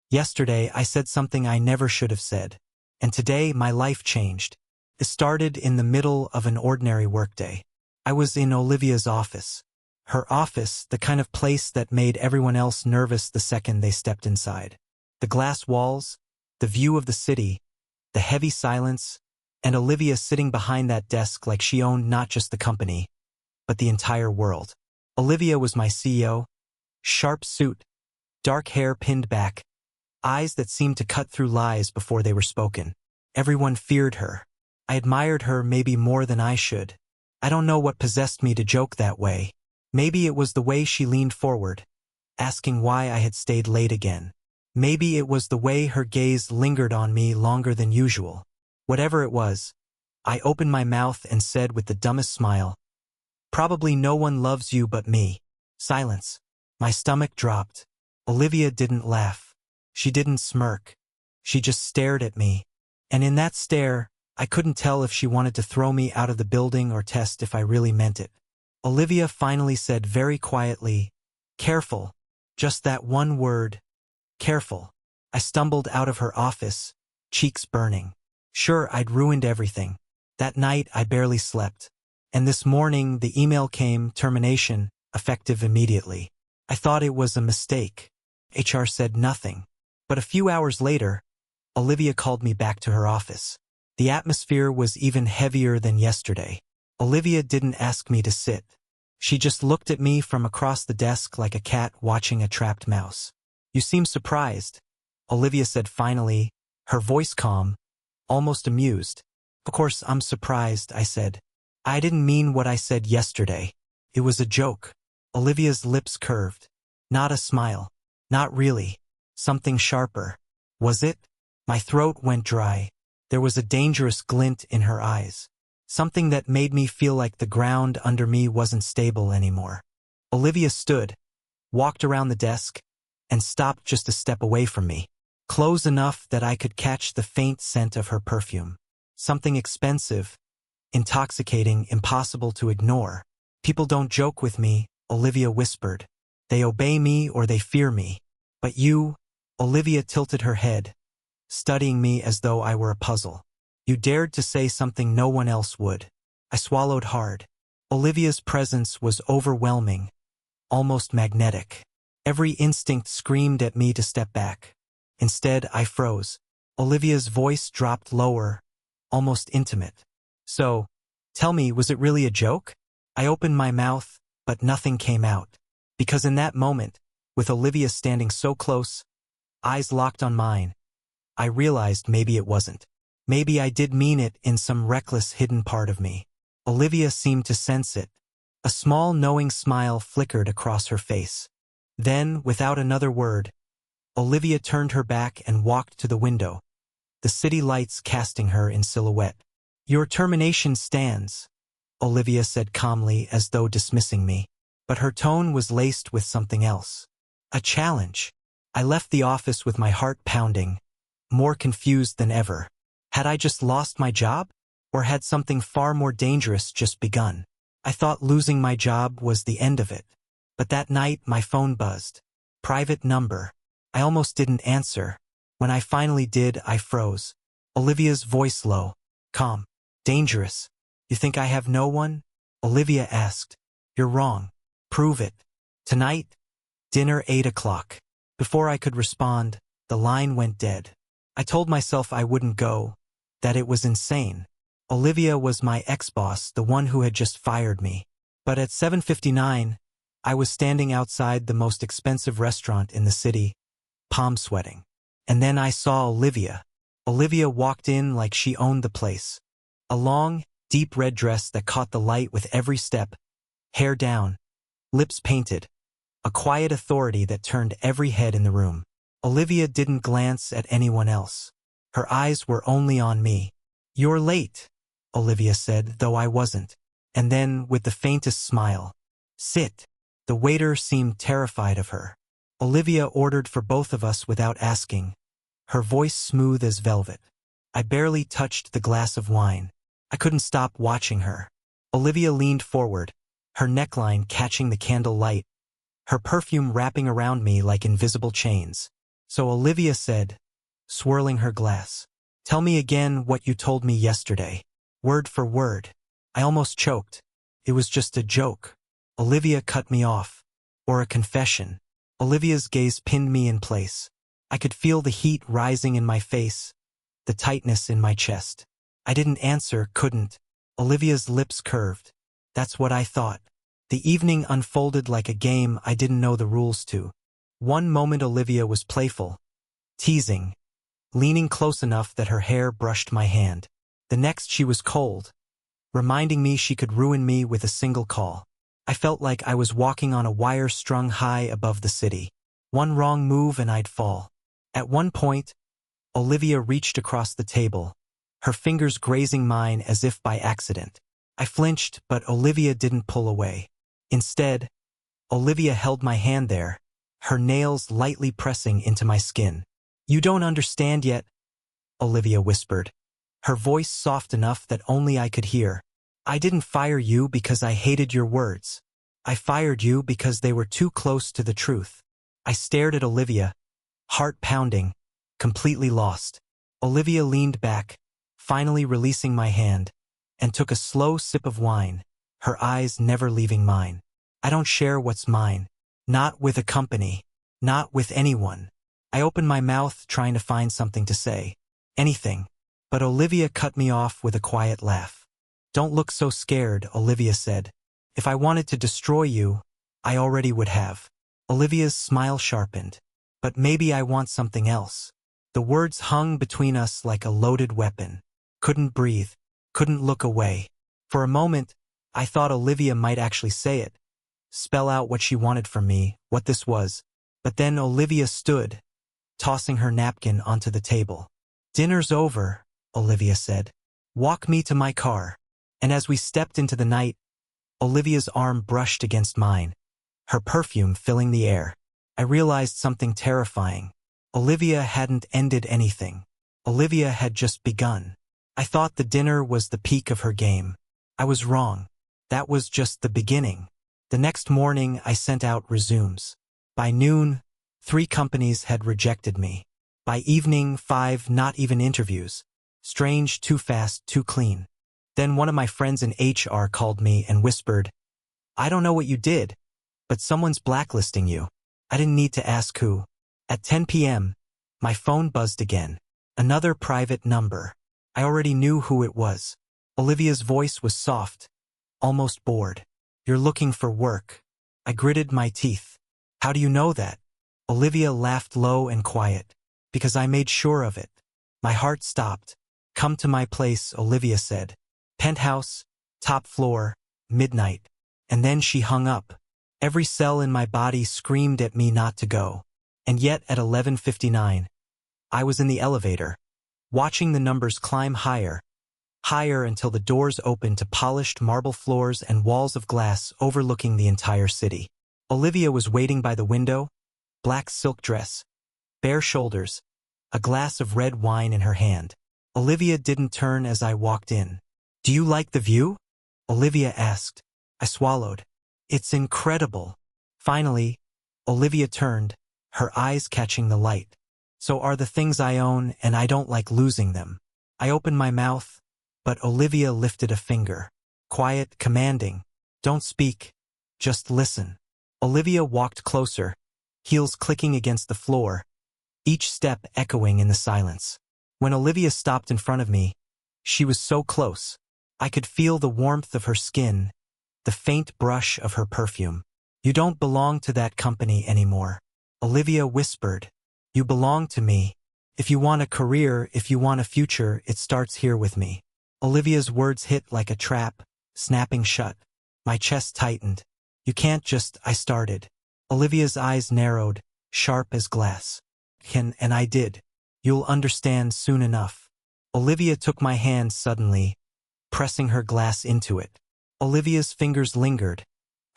Yesterday, I said something I never should have said. And today, my life changed. It started in the middle of an ordinary workday. I was in Olivia's office. Her office, the kind of place that made everyone else nervous the second they stepped inside. The glass walls, the view of the city, the heavy silence, and Olivia sitting behind that desk like she owned not just the company, but the entire world. Olivia was my CEO. Sharp suit, dark hair pinned back, eyes that seemed to cut through lies before they were spoken. Everyone feared her. I admired her maybe more than I should. I don't know what possessed me to joke that way. Maybe it was the way she leaned forward, asking why I had stayed late again. Maybe it was the way her gaze lingered on me longer than usual. Whatever it was, I opened my mouth and said with the dumbest smile, "Probably no one loves you but me." Silence. My stomach dropped. Olivia didn't laugh. She didn't smirk. She just stared at me. And in that stare, I couldn't tell if she wanted to throw me out of the building or test if I really meant it. Olivia finally said very quietly, "Careful." Just that one word. Careful. I stumbled out of her office, cheeks burning. Sure, I'd ruined everything. That night, I barely slept. And this morning, the email came, termination, effective immediately. I thought it was a mistake. HR said nothing. But a few hours later, Olivia called me back to her office. The atmosphere was even heavier than yesterday. Olivia didn't ask me to sit. She just looked at me from across the desk like a cat watching a trapped mouse. "You seem surprised," Olivia said finally, her voice calm, almost amused. "Of course I'm surprised," I said. "I didn't mean what I said yesterday. It was a joke." Olivia's lips curved. Not a smile. Not really. Something sharper. Was it? My throat went dry. There was a dangerous glint in her eyes. Something that made me feel like the ground under me wasn't stable anymore. Olivia stood, walked around the desk, and stopped just a step away from me. Close enough that I could catch the faint scent of her perfume. Something expensive, intoxicating, impossible to ignore. "People don't joke with me," Olivia whispered. "They obey me or they fear me. But you," Olivia tilted her head, studying me as though I were a puzzle. "You dared to say something no one else would." I swallowed hard. Olivia's presence was overwhelming, almost magnetic. Every instinct screamed at me to step back. Instead, I froze. Olivia's voice dropped lower, almost intimate. "So, tell me, was it really a joke?" I opened my mouth, but nothing came out. Because in that moment, with Olivia standing so close, eyes locked on mine, I realized maybe it wasn't. Maybe I did mean it in some reckless hidden part of me. Olivia seemed to sense it. A small knowing smile flickered across her face. Then, without another word, Olivia turned her back and walked to the window, the city lights casting her in silhouette. "Your termination stands," Olivia said calmly as though dismissing me. But her tone was laced with something else. A challenge. I left the office with my heart pounding, more confused than ever. Had I just lost my job? Or had something far more dangerous just begun? I thought losing my job was the end of it. But that night, my phone buzzed. Private number. I almost didn't answer. When I finally did, I froze. Olivia's voice low, calm, dangerous. "You think I have no one?" Olivia asked. "You're wrong. Prove it." "Tonight? Dinner 8 o'clock. Before I could respond, the line went dead. I told myself I wouldn't go, that it was insane. Olivia was my ex-boss, the one who had just fired me. But at 7:59, I was standing outside the most expensive restaurant in the city, palm sweating. And then I saw Olivia. Olivia walked in like she owned the place. A long, deep red dress that caught the light with every step, hair down, lips painted, a quiet authority that turned every head in the room. Olivia didn't glance at anyone else. Her eyes were only on me. "You're late," Olivia said, though I wasn't. And then, with the faintest smile, "Sit." The waiter seemed terrified of her. Olivia ordered for both of us without asking, her voice smooth as velvet. I barely touched the glass of wine. I couldn't stop watching her. Olivia leaned forward, her neckline catching the candle light, her perfume wrapping around me like invisible chains. So Olivia said, swirling her glass. Tell me again what you told me yesterday. Word for word. I almost choked. It was just a joke. Olivia cut me off. Or a confession. Olivia's gaze pinned me in place. I could feel the heat rising in my face, the tightness in my chest. I didn't answer, couldn't. Olivia's lips curved. That's what I thought. The evening unfolded like a game I didn't know the rules to. One moment Olivia was playful, teasing, leaning close enough that her hair brushed my hand. The next she was cold, reminding me she could ruin me with a single call. I felt like I was walking on a wire strung high above the city. One wrong move and I'd fall. At one point, Olivia reached across the table, her fingers grazing mine as if by accident. I flinched, but Olivia didn't pull away. Instead, Olivia held my hand there, her nails lightly pressing into my skin. You don't understand yet, Olivia whispered, her voice soft enough that only I could hear. I didn't fire you because I hated your words. I fired you because they were too close to the truth. I stared at Olivia, heart pounding, completely lost. Olivia leaned back, finally releasing my hand, and took a slow sip of wine, her eyes never leaving mine. I don't share what's mine. Not with a company. Not with anyone. I opened my mouth trying to find something to say. Anything. But Olivia cut me off with a quiet laugh. Don't look so scared, Olivia said. If I wanted to destroy you, I already would have. Olivia's smile sharpened. But maybe I want something else. The words hung between us like a loaded weapon. Couldn't breathe. Couldn't look away. For a moment, I thought Olivia might actually say it. Spell out what she wanted from me, what this was. But then Olivia stood, tossing her napkin onto the table. Dinner's over, Olivia said. Walk me to my car. And as we stepped into the night, Olivia's arm brushed against mine, her perfume filling the air. I realized something terrifying. Olivia hadn't ended anything. Olivia had just begun. I thought the dinner was the peak of her game. I was wrong. That was just the beginning. The next morning I sent out resumes. By noon, 3 companies had rejected me. By evening, 5 not even interviews. Strange, too fast, too clean. Then one of my friends in HR called me and whispered, I don't know what you did, but someone's blacklisting you. I didn't need to ask who. At 10 p.m., my phone buzzed again. Another private number. I already knew who it was. Olivia's voice was soft, almost bored. You're looking for work. I gritted my teeth. How do you know that? Olivia laughed low and quiet. Because I made sure of it. My heart stopped. Come to my place, Olivia said. Penthouse, top floor, midnight. And then she hung up. Every cell in my body screamed at me not to go. And yet at 11:59, I was in the elevator, watching the numbers climb higher, higher until the doors opened to polished marble floors and walls of glass overlooking the entire city. Olivia was waiting by the window, black silk dress, bare shoulders, a glass of red wine in her hand. Olivia didn't turn as I walked in. Do you like the view? Olivia asked. I swallowed. It's incredible. Finally, Olivia turned, her eyes catching the light. So are the things I own, and I don't like losing them. I opened my mouth, but Olivia lifted a finger. Quiet, commanding. Don't speak. Just listen. Olivia walked closer, heels clicking against the floor, each step echoing in the silence. When Olivia stopped in front of me, she was so close. I could feel the warmth of her skin, the faint brush of her perfume. You don't belong to that company anymore. Olivia whispered. You belong to me. If you want a career, if you want a future, it starts here with me. Olivia's words hit like a trap, snapping shut. My chest tightened. You can't just, I started. Olivia's eyes narrowed, sharp as glass. And I did. You'll understand soon enough. Olivia took my hand suddenly, pressing her glass into it. Olivia's fingers lingered,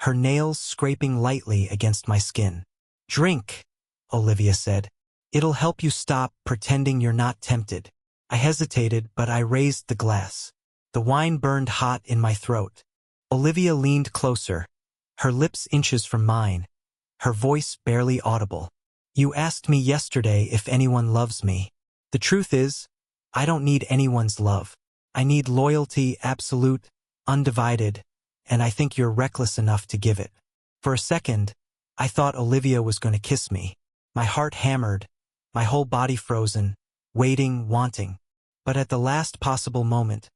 her nails scraping lightly against my skin. Drink, Olivia said. It'll help you stop pretending you're not tempted. I hesitated, but I raised the glass. The wine burned hot in my throat. Olivia leaned closer, her lips inches from mine, her voice barely audible. You asked me yesterday if anyone loves me. The truth is, I don't need anyone's love. I need loyalty, absolute, undivided, and I think you're reckless enough to give it. For a second, I thought Olivia was going to kiss me. My heart hammered, my whole body frozen, waiting, wanting. But at the last possible moment,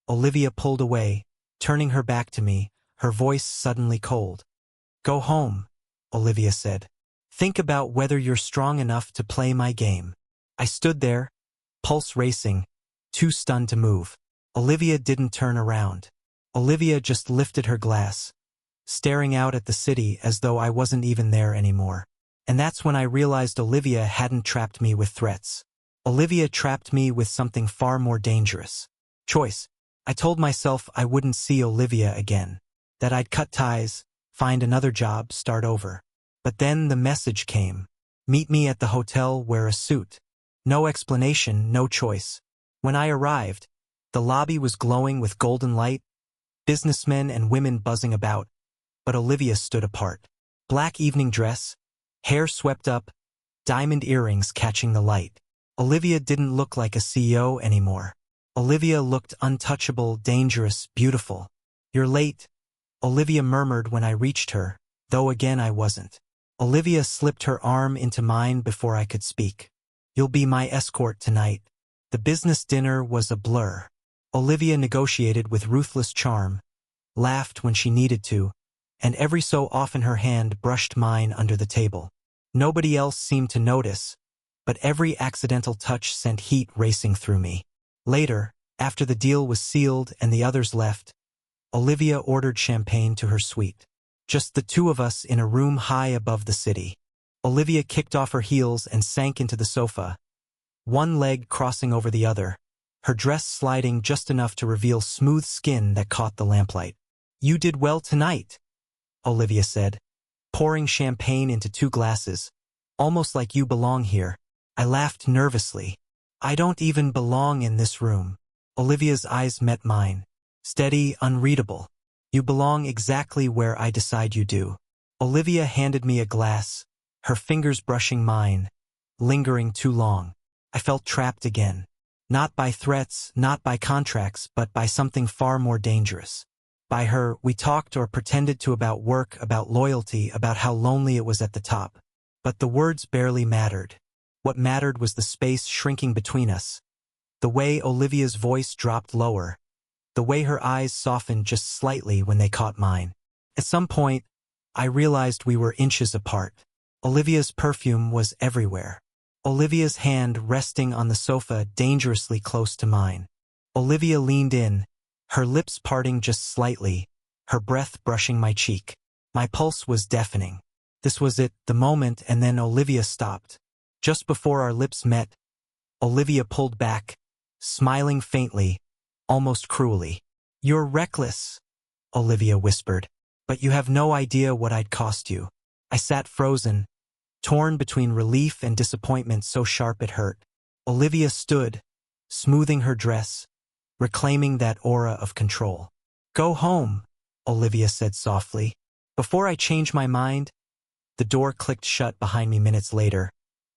Olivia pulled away, turning her back to me, her voice suddenly cold. Go home, Olivia said. Think about whether you're strong enough to play my game. I stood there, pulse racing, too stunned to move. Olivia didn't turn around. Olivia just lifted her glass, staring out at the city as though I wasn't even there anymore. And that's when I realized Olivia hadn't trapped me with threats. Olivia trapped me with something far more dangerous. Choice. I told myself I wouldn't see Olivia again, that I'd cut ties, find another job, start over. But then the message came. Meet me at the hotel, wear a suit. No explanation, no choice. When I arrived, the lobby was glowing with golden light, businessmen and women buzzing about, but Olivia stood apart. Black evening dress, hair swept up, diamond earrings catching the light. Olivia didn't look like a CEO anymore. Olivia looked untouchable, dangerous, beautiful. You're late, Olivia murmured when I reached her, though again I wasn't. Olivia slipped her arm into mine before I could speak. You'll be my escort tonight. The business dinner was a blur. Olivia negotiated with ruthless charm, laughed when she needed to, and every so often her hand brushed mine under the table. Nobody else seemed to notice, but every accidental touch sent heat racing through me. Later, after the deal was sealed and the others left, Olivia ordered champagne to her suite. Just the two of us in a room high above the city. Olivia kicked off her heels and sank into the sofa, one leg crossing over the other, her dress sliding just enough to reveal smooth skin that caught the lamplight. You did well tonight, Olivia said, pouring champagne into 2 glasses, almost like you belong here. I laughed nervously. I don't even belong in this room. Olivia's eyes met mine, steady, unreadable. You belong exactly where I decide you do. Olivia handed me a glass, her fingers brushing mine, lingering too long. I felt trapped again. Not by threats, not by contracts, but by something far more dangerous. By her, we talked or pretended to about work, about loyalty, about how lonely it was at the top. But the words barely mattered. What mattered was the space shrinking between us. The way Olivia's voice dropped lower. The way her eyes softened just slightly when they caught mine. At some point, I realized we were inches apart. Olivia's perfume was everywhere. Olivia's hand resting on the sofa dangerously close to mine. Olivia leaned in, her lips parting just slightly, her breath brushing my cheek. My pulse was deafening. This was it, the moment, and then Olivia stopped. Just before our lips met, Olivia pulled back, smiling faintly, almost cruelly. You're reckless, Olivia whispered, but you have no idea what I'd cost you. I sat frozen, torn between relief and disappointment so sharp it hurt. Olivia stood, smoothing her dress, reclaiming that aura of control. Go home, Olivia said softly. Before I changed my mind, the door clicked shut behind me minutes later,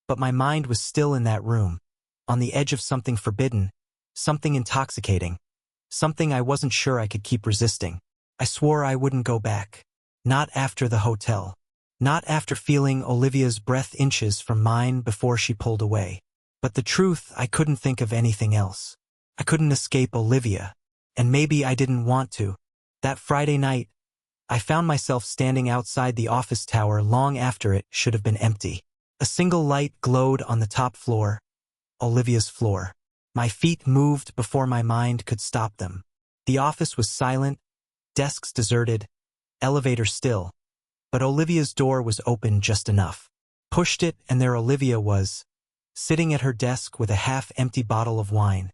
but my mind was still in that room, on the edge of something forbidden, something intoxicating, something I wasn't sure I could keep resisting. I swore I wouldn't go back. Not after the hotel. Not after feeling Olivia's breath inches from mine before she pulled away. But the truth, I couldn't think of anything else. I couldn't escape Olivia. And maybe I didn't want to. That Friday night, I found myself standing outside the office tower long after it should have been empty. A single light glowed on the top floor, Olivia's floor. My feet moved before my mind could stop them. The office was silent, desks deserted, elevator still. But Olivia's door was open just enough. Pushed it, and there Olivia was, sitting at her desk with a half-empty bottle of wine,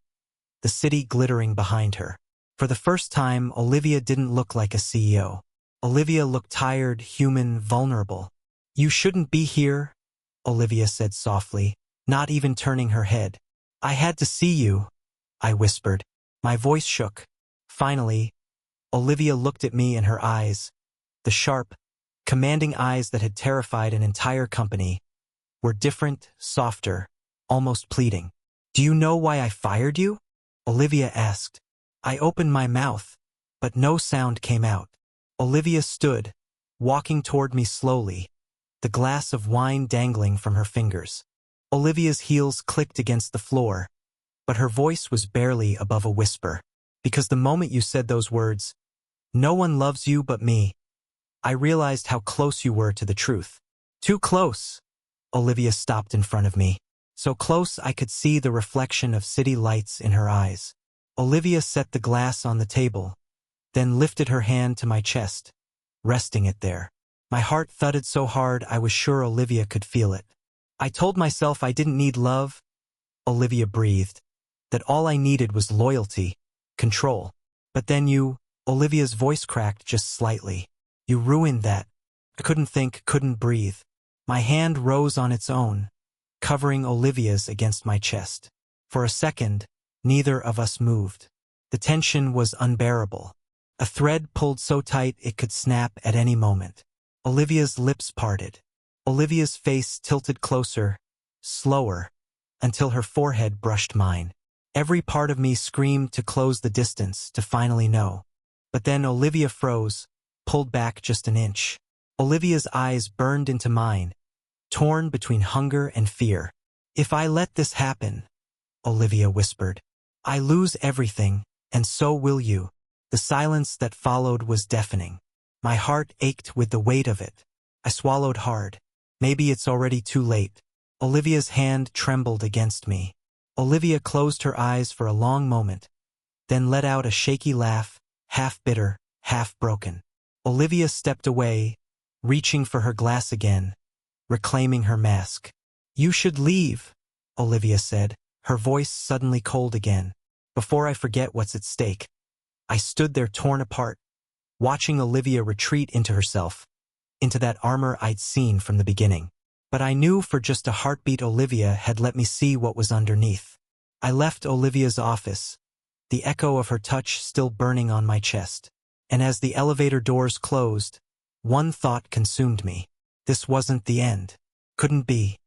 the city glittering behind her. For the first time, Olivia didn't look like a CEO. Olivia looked tired, human, vulnerable. You shouldn't be here, Olivia said softly, not even turning her head. I had to see you, I whispered. My voice shook. Finally, Olivia looked at me in her eyes, the sharp, commanding eyes that had terrified an entire company, were different, softer, almost pleading. "Do you know why I fired you?" Olivia asked. I opened my mouth, but no sound came out. Olivia stood, walking toward me slowly, the glass of wine dangling from her fingers. Olivia's heels clicked against the floor, but her voice was barely above a whisper. "Because the moment you said those words, 'No one loves you but me,' I realized how close you were to the truth." "Too close." Olivia stopped in front of me, so close I could see the reflection of city lights in her eyes. Olivia set the glass on the table, then lifted her hand to my chest, resting it there. My heart thudded so hard I was sure Olivia could feel it. "I told myself I didn't need love," Olivia breathed, "that all I needed was loyalty, control. But then you," Olivia's voice cracked just slightly, "you ruined that." I couldn't think, couldn't breathe. My hand rose on its own, covering Olivia's against my chest. For a second, neither of us moved. The tension was unbearable. A thread pulled so tight it could snap at any moment. Olivia's lips parted. Olivia's face tilted closer, slower, until her forehead brushed mine. Every part of me screamed to close the distance, to finally know. But then Olivia froze, pulled back just an inch. Olivia's eyes burned into mine, torn between hunger and fear. "If I let this happen," Olivia whispered, "I lose everything, and so will you." The silence that followed was deafening. My heart ached with the weight of it. I swallowed hard. Maybe it's already too late. Olivia's hand trembled against me. Olivia closed her eyes for a long moment, then let out a shaky laugh, half bitter, half broken. Olivia stepped away, reaching for her glass again, reclaiming her mask. "You should leave," Olivia said, her voice suddenly cold again. "Before I forget what's at stake." I stood there torn apart, watching Olivia retreat into herself, into that armor I'd seen from the beginning. But I knew for just a heartbeat Olivia had let me see what was underneath. I left Olivia's office, the echo of her touch still burning on my chest. And as the elevator doors closed, one thought consumed me. This wasn't the end. Couldn't be.